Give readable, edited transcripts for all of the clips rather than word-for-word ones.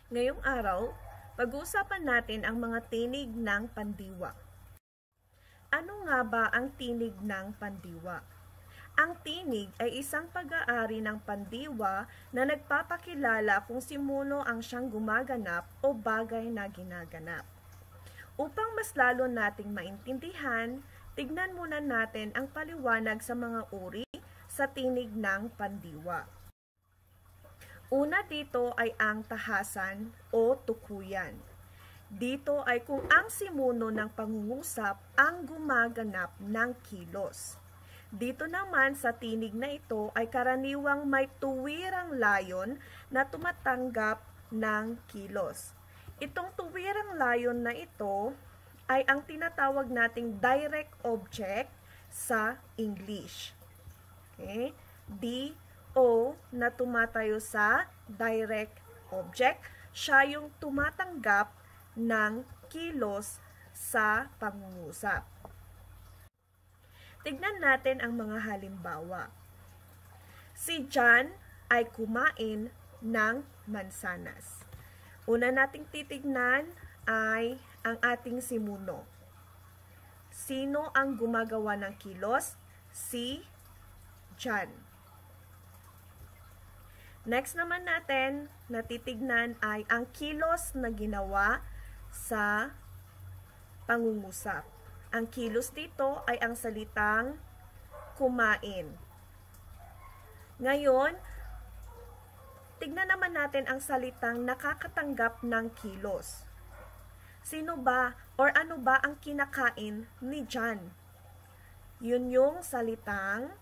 Ngayong araw, pag-uusapan natin ang mga tinig ng pandiwa. Ano nga ba ang tinig ng pandiwa? Ang tinig ay isang pag-aari ng pandiwa na nagpapakilala kung sino ang siyang gumaganap o bagay na ginaganap. Upang mas lalo nating maintindihan, tignan muna natin ang paliwanag sa mga uri sa tinig ng pandiwa. Una dito ay ang tahasan o tukuyan. Dito ay kung ang simuno ng pangungusap ang gumaganap ng kilos. Dito naman sa tinig na ito ay karaniwang may tuwirang layon na tumatanggap ng kilos. Itong tuwirang layon na ito ay ang tinatawag nating direct object sa English. Okay? O na tumatayo sa direct object, siya yung tumatanggap ng kilos sa pangungusap. Tignan natin ang mga halimbawa. Si John ay kumain ng mansanas. Una nating titignan ay ang ating simuno. Sino ang gumagawa ng kilos? Si John. Next naman natin na titignan ay ang kilos na ginawa sa pangungusap. Ang kilos dito ay ang salitang kumain. Ngayon, tignan naman natin ang salitang nakakatanggap ng kilos. Sino ba or ano ba ang kinakain ni John? Yun yung salitang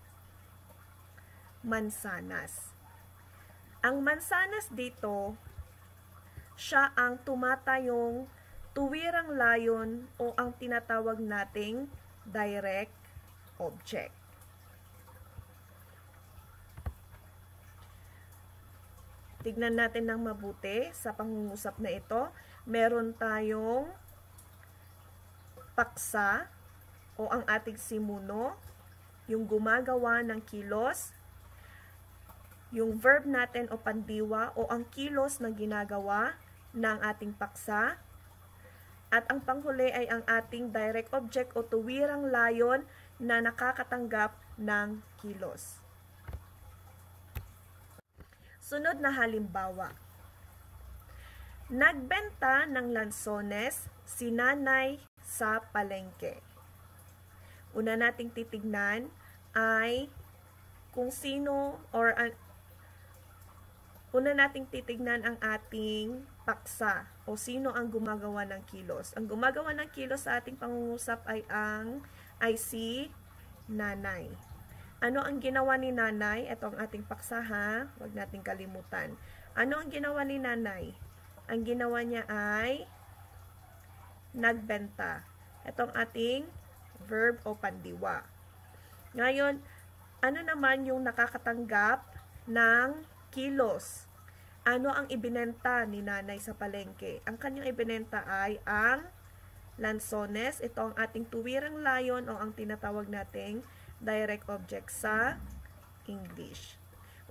mansanas. Ang mansanas dito, siya ang tumatayong tuwirang layon o ang tinatawag nating direct object. Tignan natin ng mabuti sa pangungusap na ito. Meron tayong paksa o ang ating simuno, yung gumagawa ng kilos, yung verb natin o pandiwa o ang kilos na ginagawa ng ating paksa. At ang panghuli ay ang ating direct object o tuwirang layon na nakakatanggap ng kilos. Sunod na halimbawa. Nagbenta ng lansones si nanay sa palengke. Una nating titignan ay kung sino or una nating titignan ang ating paksa o sino ang gumagawa ng kilos. Ang gumagawa ng kilos sa ating pangungusap ay si nanay. Ano ang ginawa ni nanay? Ito ang ating paksa ha. Huwag nating kalimutan. Ano ang ginawa ni nanay? Ang ginawa niya ay nagbenta. Ito ang ating verb o pandiwa. Ngayon, ano naman yung nakakatanggap ng kilos? Ano ang ibinenta ni nanay sa palengke? Ang kanyang ibinenta ay ang lansones. Ito ang ating tuwirang layon o ang tinatawag nating direct object sa English.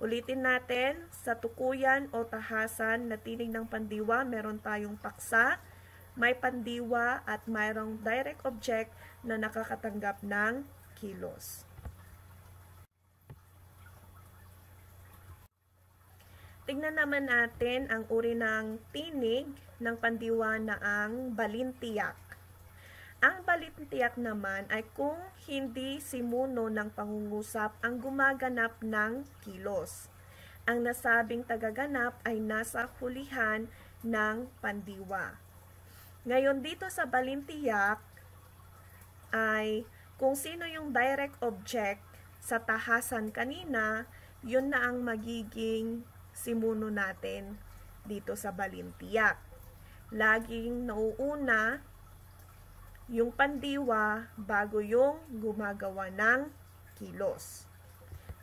Ulitin natin, sa tukuyan o tahasan na tinig ng pandiwa, meron tayong paksa, may pandiwa at mayroong direct object na nakakatanggap ng kilos. Tignan naman natin ang uri ng tinig ng pandiwa na ang balintiyak. Ang balintiyak naman ay kung hindi simuno ng pangungusap ang gumaganap ng kilos. Ang nasabing tagaganap ay nasa hulihan ng pandiwa. Ngayon dito sa balintiyak ay kung sino yung direct object sa tahasan kanina, yun na ang magiging simuno natin dito sa balintiyak. Laging nauuna yung pandiwa bago yung gumagawa ng kilos.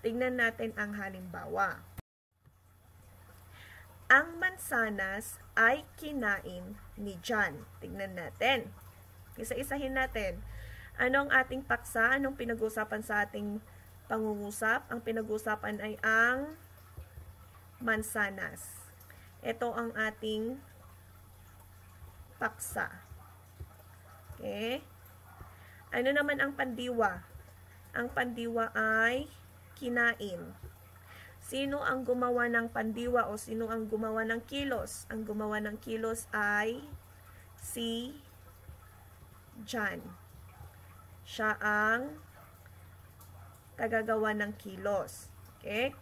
Tingnan natin ang halimbawa. Ang mansanas ay kinain ni John. Tingnan natin. Isa-isahin natin. Ano ang ating paksa? Anong pinag-usapan sa ating pangungusap? Ang pinag-usapan ay ang mansanas. Ito ang ating paksa. Okay? Ano naman ang pandiwa? Ang pandiwa ay kinain. Sino ang gumawa ng pandiwa o sino ang gumawa ng kilos? Ang gumawa ng kilos ay si John. Siya ang tagagawa ng kilos. Okay?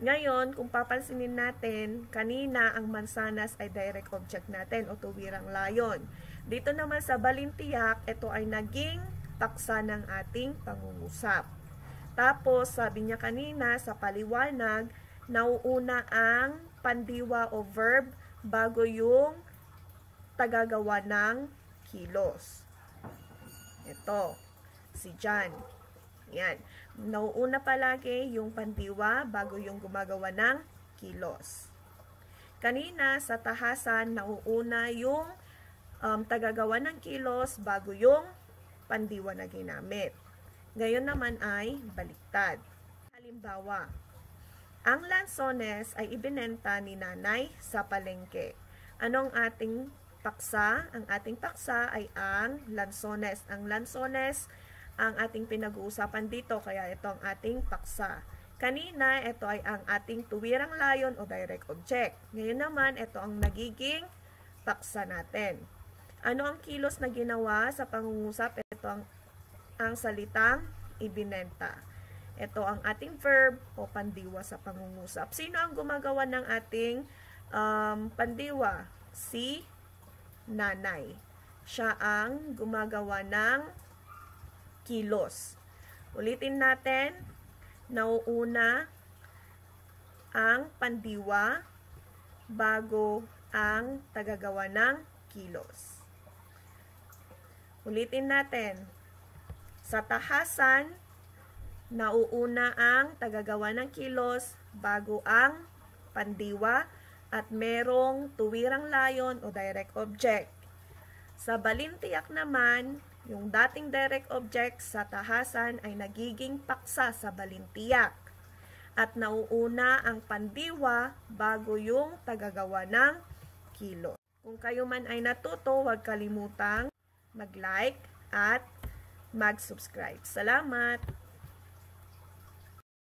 Ngayon, kung papansinin natin, kanina ang mansanas ay direct object natin o tuwirang layon. Dito naman sa balintiyak, ito ay naging paksa ng ating pangungusap. Tapos, sabi niya kanina sa paliwanag, nauuna ang pandiwa o verb bago yung tagagawa ng kilos. Ito, si John. Yan. Nauuna palagi yung pandiwa bago yung gumagawa ng kilos. Kanina sa tahasan, nauuna yung tagagawa ng kilos bago yung pandiwa na ginamit. Ngayon naman ay baliktad. Halimbawa, ang lansones ay ibinenta ni nanay sa palengke. Anong ating paksa? Ang ating paksa ay ang lansones. Ang lansones ang ating pinag-uusapan dito, kaya ito ang ating paksa. Kanina, ito ay ang ating tuwirang layon o direct object. Ngayon naman, ito ang nagiging paksa natin. Ano ang kilos na ginawa sa pangungusap? Ito ang salitang ibinenta. Ito ang ating verb o pandiwa sa pangungusap. Sino ang gumagawa ng ating pandiwa? Si nanay. Siya ang gumagawa ng kilos. Ulitin natin, nauuna ang pandiwa bago ang tagagawa ng kilos. Ulitin natin, sa tahasan, nauuna ang tagagawa ng kilos bago ang pandiwa at merong tuwirang layon o direct object. Sa balintiyak naman, yung dating direct object sa tahasan ay nagiging paksa sa balintiyak. At nauuna ang pandiwa bago yung tagagawa ng kilos. Kung kayo man ay natuto, huwag kalimutang mag-like at mag-subscribe. Salamat!